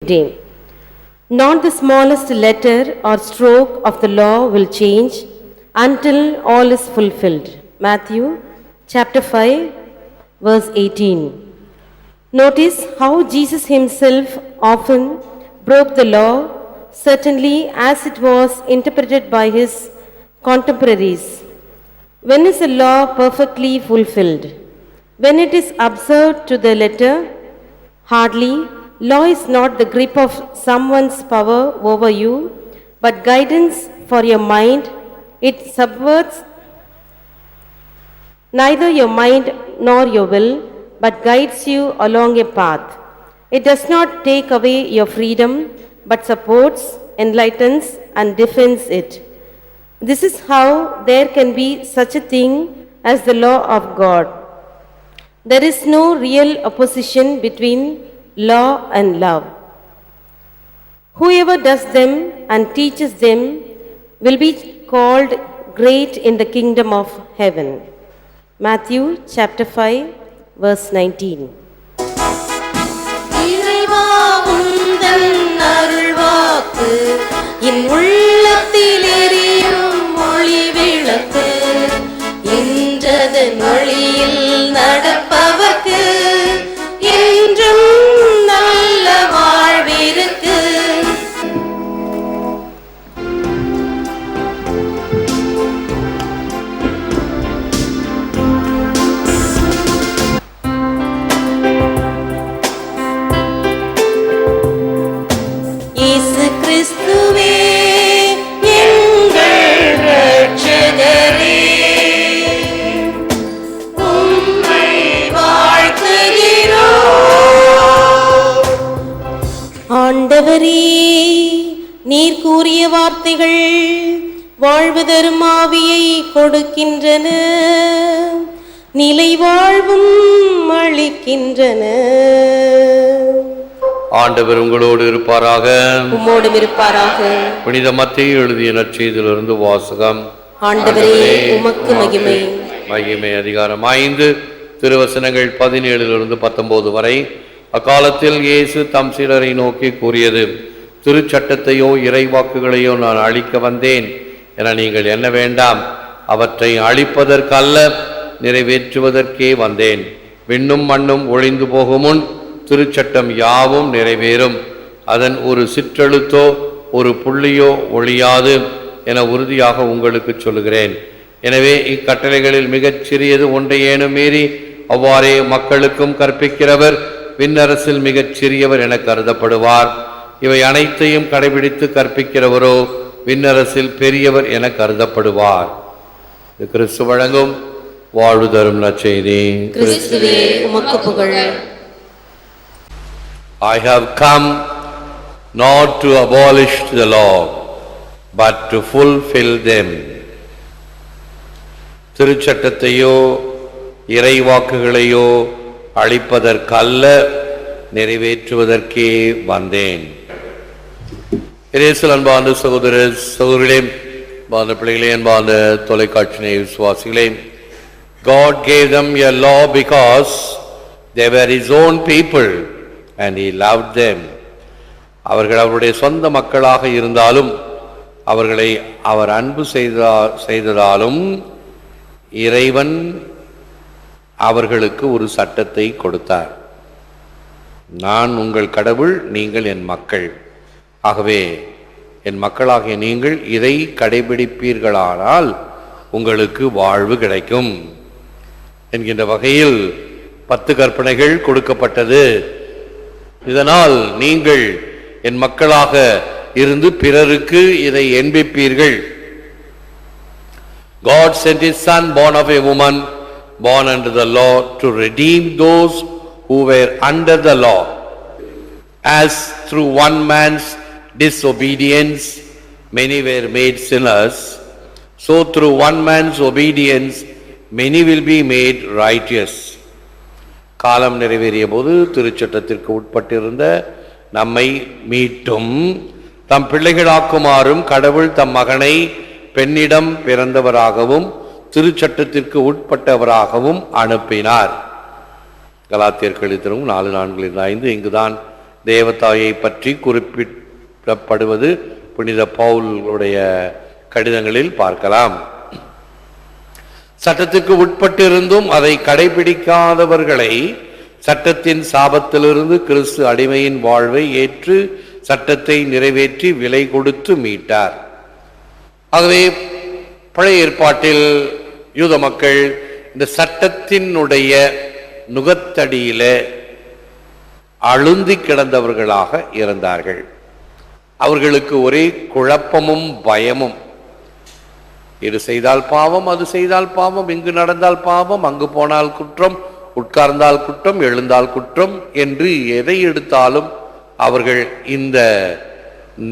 15. Not the smallest letter or stroke of the law will change until all is fulfilled. Matthew chapter 5 verse 18. Notice how Jesus himself often broke the law, certainly as it was interpreted by his contemporaries. When is a law perfectly fulfilled? When it is observed to the letter? Hardly. Law is not the grip of someone's power over you, but guidance for your mind. It subverts neither your mind nor your will, but guides you along a path. It does not take away your freedom, but supports, enlightens, and defends it. This is how there can be such a thing as the law of God. There is no real opposition between law and love. Whoever does them and teaches them will be called great in the kingdom of heaven. Matthew chapter 5 verse 19. இறைவா உந்தன் அருள்வாக்கு என் உள்ளத்தில் எரியும் ஒளி விளக்கு, இன்றதன் வழியில் நடப்பவர்க்கு என்றும் நல்ல வாழ்விருக்கு. இயேசு கிறிஸ்துவே எங்கள் இரட்சகரே, உம்மை வாழ்த்துகிறோம். ஆண்டவரே, நீர் கூறிய வார்த்தைகள் வாழ்வு தரும் ஆவியை கொடுக்கின்றன, நிலை வாழ்வும் அளிக்கின்றன. ஆண்டவர் உங்களோடு இருப்பாராக. உம்மோடும் இருப்பாராக. புனித மத்தேயு எழுதிய நற்செய்தியிலிருந்து வாசகம். ஆண்டவரே, உமக்கு மகிமை. மகிமை அதிகாரம் 5 திருவசனங்கள் 17 19 வரை. அக்காலத்தில் இயேசு தம் சீடரை நோக்கி கூறியது: திருச்சட்டத்தையோ இறைவாக்குகளையோ நான் அழிக்க வந்தேன் என நீங்கள் எண்ண வேண்டாம். அவற்றை அழிப்பதற்கல்ல, நிறைவேற்றுவதற்கே வந்தேன். விண்ணும் மண்ணும் ஒழிந்து போகும் முன் திருச்சட்டம் யாவும் நிறைவேறும். அதன் ஒரு சிற்றெழுத்தோ ஒரு புள்ளியோ ஒழியாது என உறுதியாக உங்களுக்கு சொல்லுகிறேன். எனவே இக்கட்டளைகளில் மிகச் சிறியது ஒன்றையேனும் மீறி அவ்வாறே மக்களுக்கும் கற்பிக்கிறவர் விண்ணரசில் மிகச் சிறியவர் என கருதப்படுவார். இவை அனைத்தையும் கடைபிடித்து கற்பிக்கிறவரோ விண்ணரசில் பெரியவர் என கருதப்படுவார். கிறிஸ்து வழங்கும் வாழ்வு தரும் நற்செய்தி. கிறிஸ்துவே, உமக்கு புகழ். I have come not to abolish the law, but to fulfill them. திருச்சட்டத்தையோ இறைவாக்குகளையோ அழிப்பதற்கல்ல, நிறைவேற்றுவதற்கே வந்தேன். இயேசுவில் அன்பார்ந்த சகோதர சகோதரிகளே, அன்பார்ந்த பிள்ளைகளே, அன்பார்ந்த தொலைக்காட்சி நேய விசுவாசிகளே, God gave them a law because they were his own people and he loved them. அவர்கள் அவருடைய சொந்த மக்களாக இருந்தாலும் அவர்களை அவர் அன்பு செய்ததாலும் இறைவன் அவர்களுக்கு ஒரு சட்டத்தை கொடுத்தார். நான் உங்கள் கடவுள், நீங்கள் என் மக்கள். ஆகவே என் மக்களாகிய நீங்கள் இதை கடைபிடிப்பீர்களானால் உங்களுக்கு வாழ்வு கிடைக்கும் என்கின்ற வகையில் 10 கற்பனைகள் கொடுக்கப்பட்டது. இதனால் நீங்கள் என் மக்களாக இருந்து பிறருக்கு இதை என்பிப்பீர்கள். God sent his son, born of a woman, born under the law, to redeem those who were under the law. As through one man's disobedience many were made sinners, so through one man's obedience many will be made righteous. காலம் நிறைவேறிய போது திருச்சட்டத்திற்கு உட்பட்டிருந்த நம்மை மீட்டும் தம் பிள்ளைகளாக்குமாறும் கடவுள் தம் மகனை பெண்ணிடம் பிறந்தவராகவும் திருச்சட்டத்திற்கு உட்பட்டவராகவும் அனுப்பினார். கலாத்தியர் எழுதியும் 4:4-5. இங்குதான் தேவதாயை பற்றி குறிப்பிடப்படுவது புனித பவுலுடைய கடிதங்களில் பார்க்கலாம். சட்டத்துக்கு உட்பட்டிருந்தும் அதை கடைபிடிக்காதவர்களை சட்டத்தின் சாபத்திலிருந்து கிறிஸ்து அடிமையின் வாழ்வை ஏற்று சட்டத்தை நிறைவேற்றி விலை கொடுத்து மீட்டார். ஆகவே பழைய ஏற்பாட்டில் யூத மக்கள் இந்த சட்டத்தினுடைய நுகத்தடியில அழுந்தி கிடந்தவர்களாக இருந்தார்கள். அவர்களுக்கு ஒரே குழப்பமும் பயமும். இது செய்தால் பாவம், அது செய்தால் பாவம், இங்கு நடந்தால் பாவம், அங்கு போனால் குற்றம், உட்கார்ந்தால் குற்றம், எழுந்தால் குற்றம் என்று எதை எடுத்தாலும் அவர்கள் இந்த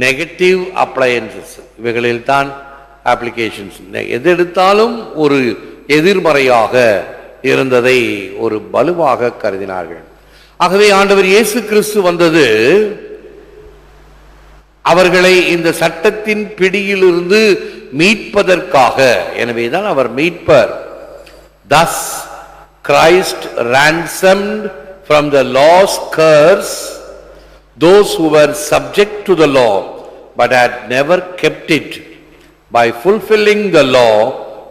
நெகட்டிவ் அப்ளையன்சஸ் இவைகளில் தான் அப்ளிகேஷன்ஸ், எது எடுத்தாலும் ஒரு எதிர்மறையாக இருந்ததை ஒரு வலுவாக கருதினார்கள். ஆகவே ஆண்டவர் இயேசு கிறிஸ்து வந்தது அவர்களை இந்த சட்டத்தின் பிடியிலிருந்து மீட்பதற்காக. எனவேதான் அவர் மீட்பர். Thus Christ ransomed from the law's curse those who were subject to the law but had never kept it, by fulfilling the law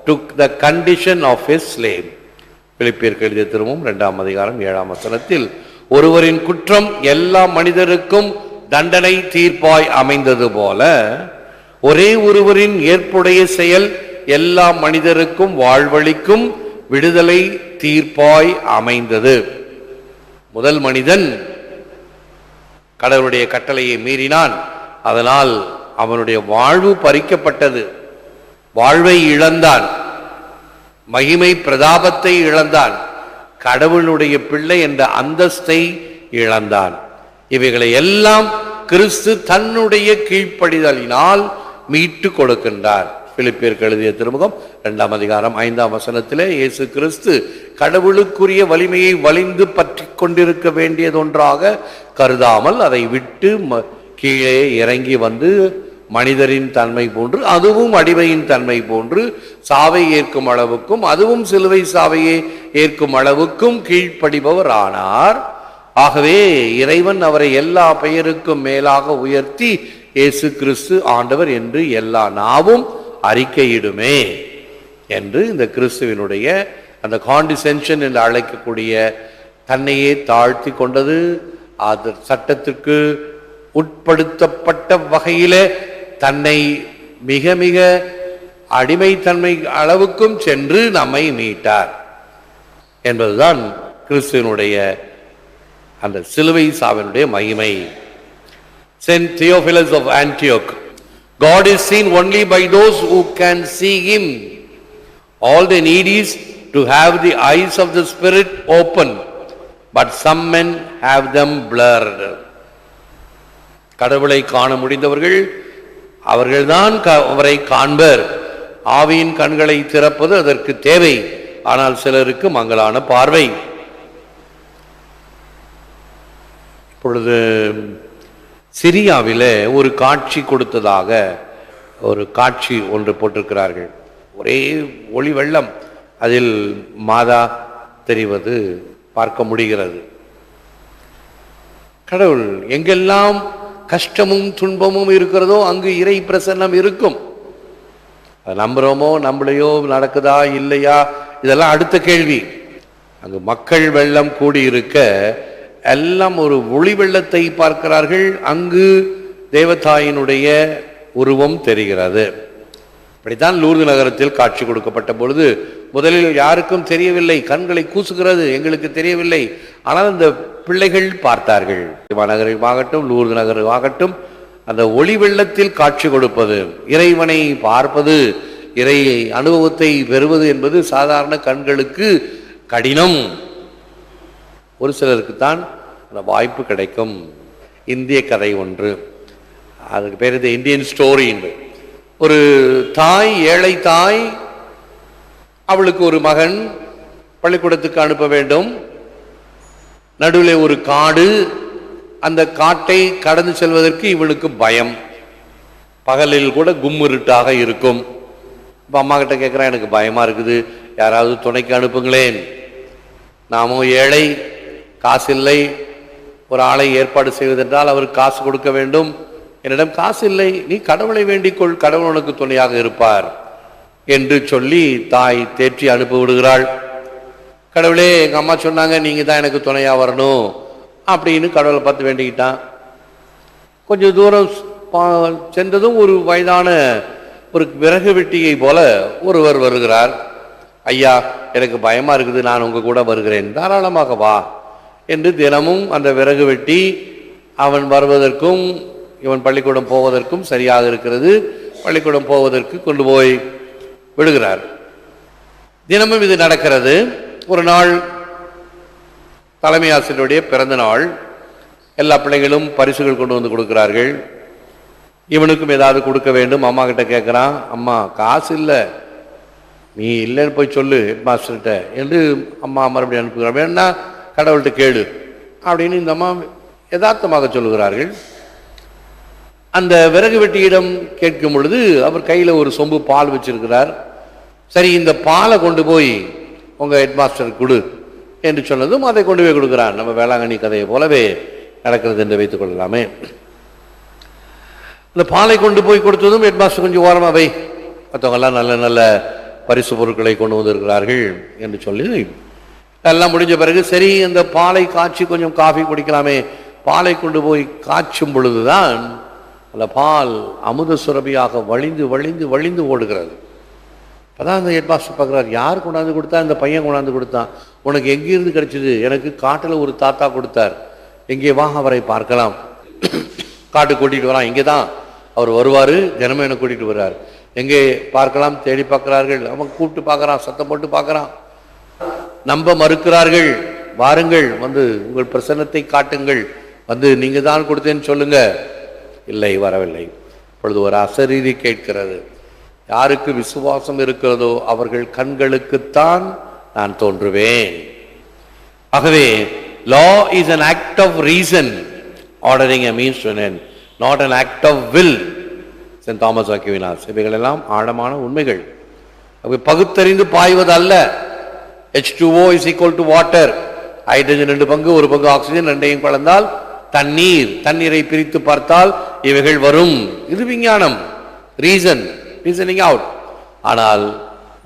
took the condition of his slave. பிலிப்பியருக்கு எழுதிய திருமும் 2ஆம் அதிகாரம் 7ஆம் வசனத்தில் ஒருவரின் குற்றம் எல்லா மனிதருக்கும் தண்டனை தீர்ப்பாய் அமைந்தது போல ஒரே ஒருவரின் ஏற்புடைய செயல் எல்லா மனிதருக்கும் வாழ்வளிக்கும் விடுதலை தீர்ப்பாய் அமைந்தது. முதல் மனிதன் கடவுளுடைய கட்டளையை மீறினான். அதனால் அவனுடைய வாழ்வு பறிக்கப்பட்டது. வாழ்வை இழந்தான், மகிமை பிரதாபத்தை இழந்தான், கடவுளுடைய பிள்ளை என்ற அந்தஸ்தை இழந்தான். இவைகளை எல்லாம் கிறிஸ்து தன்னுடைய கீழ்ப்படிதலினால் மீட்டு கொடுக்கின்றார். பிலிப்பியருக்கு எழுதிய திருமுகம் 2ஆம் அதிகாரம் 5ஆம் வசனத்திலே இயேசு கிறிஸ்து கடவுளுக்குரிய வலிமையை வலிந்து பற்றி கொண்டிருக்க வேண்டியதொன்றாக கருதாமல் அதை விட்டு கீழே இறங்கி வந்து மனிதரின் தன்மை போன்று, அதுவும் அடிமையின் தன்மை போன்று சாவை ஏற்கும் அளவுக்கும், அதுவும் சிலுவை சாவையை ஏற்கும் அளவுக்கும் கீழ்ப்படிபவர் ஆனார். ஆகவே இறைவன் அவரை எல்லா பெயருக்கும் மேலாக உயர்த்தி இயேசு கிறிஸ்து ஆண்டவர் என்று எல்லா நாவும் அறிக்கையிடுமே என்று இந்த கிறிஸ்துவினுடைய அந்த காண்டிசென்ஷன் என்று அழைக்கக்கூடிய தன்னையே தாழ்த்தி கொண்டது, அது சட்டத்திற்கு உட்படுத்தப்பட்ட வகையிலே தன்னை மிக மிக அடிமைத்தன்மை அளவுக்கும் சென்று நம்மை மீட்டார் என்பதுதான் கிறிஸ்துவினுடைய அந்த சிலுவை சாவினுடைய மகிமை. Saint Theophilus of Antioch, God is seen only by those who can see him. All they need is to have the eyes of the Spirit open, but some men have them blurred. கடவுளை காண முடிந்தவர்கள் அவர்கள்தான் அவரை காண்பர். ஆவியின் கண்களை திறப்பது அதற்கு தேவை. ஆனால் சிலருக்கு மங்கலான பார்வை. இப்பொழுது சிரியாவிலே ஒரு காட்சி கொடுத்ததாக ஒரு காட்சி ஒன்று போட்டிருக்கிறார்கள். ஒரே ஒளி வெள்ளம், அதில் மாதா தெரிவது பார்க்க முடிகிறது. கடவுள் எங்கெல்லாம் கஷ்டமும் துன்பமும் இருக்கிறதோ அங்கு இறை பிரசன்னம் இருக்கும். நம்புறோமோ நம்பளையோ, நடக்குதா இல்லையா, இதெல்லாம் அடுத்த கேள்வி. அங்கு மக்கள் வெள்ளம் கூடியிருக்க எல்லாம் ஒரு ஒளி வெள்ளத்தை பார்க்கிறார்கள். அங்கு தேவதாயினுடைய உருவம் தெரிகிறது. இப்படித்தான் லூர்து நகரத்தில் காட்சி கொடுக்கப்பட்ட பொழுது முதலில் யாருக்கும் தெரியவில்லை, கண்களை கூசுகிறது, எங்களுக்கு தெரியவில்லை. ஆனால் அந்த பிள்ளைகள் பார்த்தார்கள். நகரமாகட்டும் லூர்து நகரமாகட்டும் அந்த ஒளி வெள்ளத்தில் காட்சி கொடுப்பது, இறைவனை பார்ப்பது, இறை அனுபவத்தை பெறுவது என்பது சாதாரண கண்களுக்கு கடினம். ஒரு சிலருக்குத்தான் அந்த வாய்ப்பு கிடைக்கும். இந்திய கதை ஒன்று, அதுக்கு பேர் இது இந்தியன் ஸ்டோரி. ஒரு தாய், ஏழை தாய், அவளுக்கு ஒரு மகன் பள்ளிக்கூடத்துக்கு அனுப்ப வேண்டும். நடுவில் ஒரு காடு, அந்த காட்டை கடந்து செல்வதற்கு இவளுக்கு பயம். பகலில் கூட கும்மிருட்டாக இருக்கும். இப்போ அம்மா கிட்ட கேட்குறேன், எனக்கு பயமா இருக்குது, யாராவது துணைக்கு அனுப்புங்களேன், நாமும் ஏழை, காசில்லை, ஒரு ஆளை ஏற்பாடு செய்வதென்றால் அவருக்கு காசு கொடுக்க வேண்டும். என்னிடம் காசு இல்லை, நீ கடவுளை வேண்டிக்கொள், கடவுள் உனக்கு துணையாக இருப்பார் என்று சொல்லி தாய் தேற்றி அனுப்பி விடுகிறாள். கடவுளே, எங்கள் அம்மா சொன்னாங்க நீங்கள் தான் எனக்கு துணையாக வரணும் அப்படின்னு கடவுளை பார்த்து வேண்டிக்கிட்டான். கொஞ்சம் தூரம் சென்றதும் ஒரு வயதான ஒரு விறகு வெட்டியை போல ஒருவர் வருகிறார். ஐயா, எனக்கு பயமா இருக்குது, நான் உங்க கூட வருகிறேன், தாராளமாக வா என்று தினமும் அந்த விறகு வெட்டி அவன் வருவதற்கும் இவன் பள்ளிக்கூடம் போவதற்கும் சரியாக இருக்கிறது. பள்ளிக்கூடம் போவதற்கு கொண்டு போய் விடுகிறார். தினமும் இது நடக்கிறது. ஒரு நாள் தலைமை ஆசிரியருடைய பிறந்த நாள். எல்லா பிள்ளைகளும் பரிசுகள் கொண்டு வந்து கொடுக்கிறார்கள். இவனுக்கும் ஏதாவது கொடுக்க வேண்டும். அம்மா கிட்ட கேட்குறான், அம்மா காசு இல்லை, நீ இல்லைன்னு போய் சொல்லு ஹெட் மாஸ்டர்கிட்ட என்று அம்மா மறுபடியும் அனுப்புகிறார். வேணா கடவுள்கிட்ட கேளு அப்படின்னு இந்த அம்மா யதார்த்தமாக சொல்லுகிறார்கள். அந்த விறகு வெட்டியிடம் கேட்கும் பொழுது அவர் கையில் ஒரு சொம்பு பால் வச்சிருக்கிறார். சரி, இந்த பாலை கொண்டு போய் உங்கள் ஹெட் மாஸ்டருக்கு கொடு என்று சொன்னதும் அதை கொண்டு போய் கொடுக்குறான். நம்ம வேளாங்கண்ணி கதையை போலவே நடக்கிறது என்று வைத்துக் கொள்ளலாமே. இந்த பாலை கொண்டு போய் கொடுத்ததும் ஹெட் மாஸ்டர் கொஞ்சம் ஓரமாக வை, மற்றவங்கெல்லாம் நல்ல நல்ல பரிசு பொருட்களை கொண்டு வந்திருக்கிறார்கள் என்று சொல்லி எல்லாம் முடிஞ்ச பிறகு சரி, அந்த பாலை காய்ச்சி கொஞ்சம் காஃபி குடிக்கலாமே. பாலை கொண்டு போய் காய்ச்சும் பொழுதுதான் அந்த பால் அமுத சுரபியாக வழிந்து வழிந்து வழிந்து ஓடுகிறது. அப்போதான் அந்த ஹெட் மாஸ்டர் பார்க்குறாரு, யார் கொண்டாந்து கொடுத்தா? இந்த பையன் கொண்டாந்து கொடுத்தான். உனக்கு எங்கேருந்து கிடைச்சிது? எனக்கு காட்டில் ஒரு தாத்தா கொடுத்தார். எங்கே வா, அவரை பார்க்கலாம். காட்டுக்கு கூட்டிகிட்டு வரான். இங்கே தான் அவர் வருவார், தினமும் என்னை கூட்டிகிட்டு வர்றார். எங்கே பார்க்கலாம், தேடி பார்க்குறார்கள். அவன் கூப்பிட்டு பார்க்குறான், சத்தம் போட்டு பார்க்குறான். நம்ப மறுக்கிறார்கள். வாருங்கள், வந்து உங்கள் பிரசன்னத்தை காட்டுங்கள், வந்து நீங்கள் தான் கொடுத்தேன்னு சொல்லுங்க. இல்லை, வரவில்லை. இப்பொழுது ஒரு அசரீரி கேட்கிறது. யாருக்கு விசுவாசம் இருக்கிறதோ அவர்கள் கண்களுக்குத்தான் நான் தோன்றுவேன். ஆகவே law is an act of reason ordering a means to an end, not an act of will. Saint Thomas Aquinas. இவைகள் எல்லாம் ஆழமான உண்மைகள். பகுத்தறிந்து பாய்வது அல்ல. H2O is equal to water. Hydrogen 2 பங்கு, 1 பங்கு ஆக்சிஜன், ரெண்டையும் கலந்தால் தண்ணீர். தண்ணீரை பிரித்து பார்த்தால் இவைகள் வரும். இது விஞ்ஞானம், ரீசனிங் அவுட். ஆனால்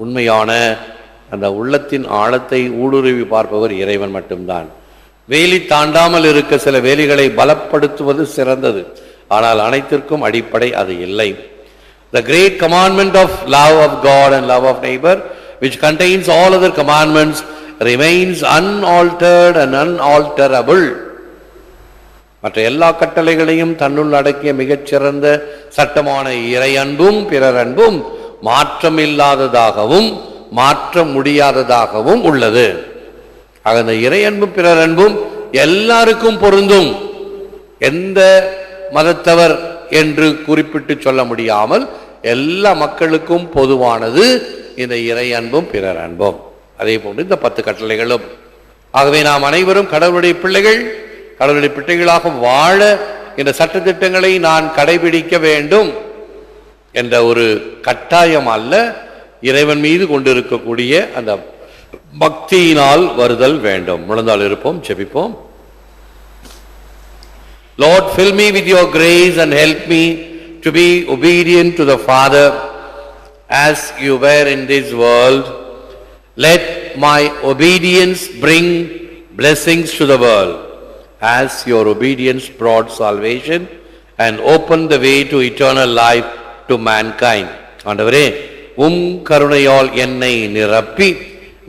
உண்மையான அந்த உள்ளத்தின் ஆழத்தை ஊடுருவி பார்ப்பவர் இறைவன் மட்டும்தான். வேலி தாண்டாமல் இருக்க சில வேலிகளை பலப்படுத்துவது சிறந்தது. ஆனால் அனைத்திற்கும் அடிப்படை அது இல்லை. The great commandment of love of God and love of neighbor, which contains all other commandments, remains unaltered and unalterable. மற்ற எல்லா கட்டளைகளையும் தன்னுள் அடக்கிய மிகச்சிறந்த சட்டமான இறை அன்பும் பிறர் அன்பும் மாற்றமில்லாததாகவும் மாற்ற முடியாததாகவும் உள்ளது. ஆக இந்த இறை அன்பும் பிறர் அன்பும் எல்லாருக்கும் பொருந்தும். எந்த மதத்தவர் என்று குறிப்பிட்டு சொல்ல முடியாமல் எல்லா மக்களுக்கும் பொதுவானது இந்த இறை அன்பும் பிறர் அன்பும். அதே போன்று இந்த 10 கட்டளைகளும். ஆகவே நாம் அனைவரும் கடவுளுடைய பிள்ளைகள். கடவுளுடைய பிள்ளைகளாக வாழ இந்த சட்டத்திட்டங்களை நான் கடைபிடிக்க வேண்டும் என்ற ஒரு கட்டாயம் அல்ல, இறைவன் மீது கொண்டிருக்கக்கூடிய அந்த பக்தியினால் வருதல் வேண்டும். முழந்தால் இருப்போம், ஜெபிப்போம். Lord, fill me with your grace and help me to be obedient to the Father as you were in this world. Let my obedience bring blessings to the world as your obedience brought salvation and opened the way to eternal life to mankind. ஆண்டவரே, உம் கருணையால் என்னை நிரப்பி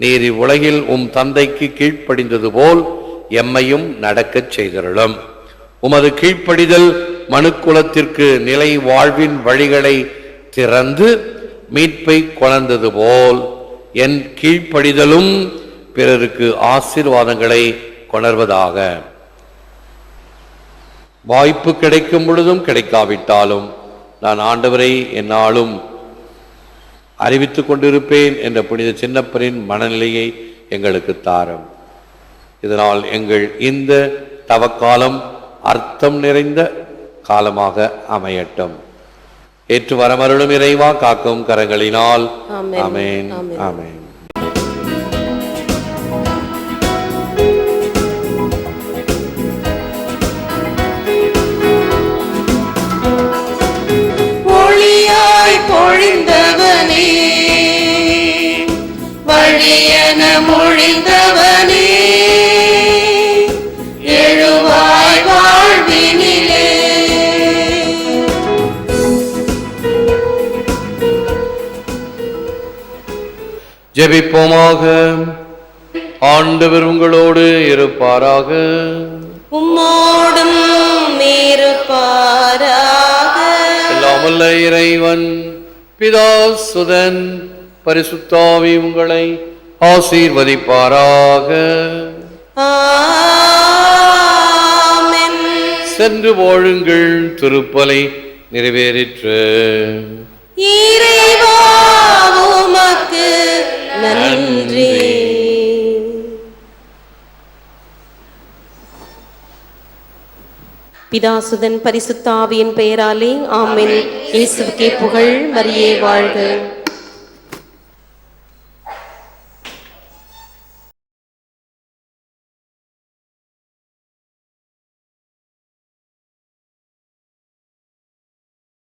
நீர் இவ்வுலகில் உம் தந்தைக்கு கீழ்ப்படிந்தது போல் எம்மையும் நடக்கச் செய்தருளும். உமது கீழ்ப்படிதல் மனுக்குலத்திற்கு நிலை வாழ்வின் வழிகளை திறந்து மீட்பை கொணர்ந்தது போல் என் கீழ்ப்படிதலும் பிறருக்கு ஆசீர்வாதங்களை கொணர்வதாக. வாய்ப்பு கிடைக்கும் பொழுதும் கிடைக்காவிட்டாலும் நான் ஆண்டவரை என்னாலும் அறிவித்துக் கொண்டிருப்பேன் என்ற புனித சின்னப்பரின் மனநிலையை எங்களுக்கு தாரும். இதனால் எங்கள் இந்த தவக்காலம் அர்த்தம் நிறைந்த காலமாக அமையட்டும். ஏற்று வரமருளும் இறைவா, காக்கும் கரங்களினால். ஆமென், ஆமென். மனமொழிந்தவனே எழுவாய் வாழ்வினிலே. ஜெபிப்போமாக. ஆண்டவர் உங்களோடு இருப்பாராக. உம்மோடும் இருப்பாராக. எல்லாம் வல்ல இறைவன் பிதா சுதன் பரிசுத்தாவி உங்களை ஆசீர்வதிப்பாராக. ஆமென். சென்று வாழுங்கள், திருப்பலி நிறைவேறிற்று. இறைவா உமக்கு நன்றி. பிதாசுதன் பரிசுத்தாவியின் பெயராலே ஆமென். இயேசுவுக்கே புகழ். மரியே வாழ்க.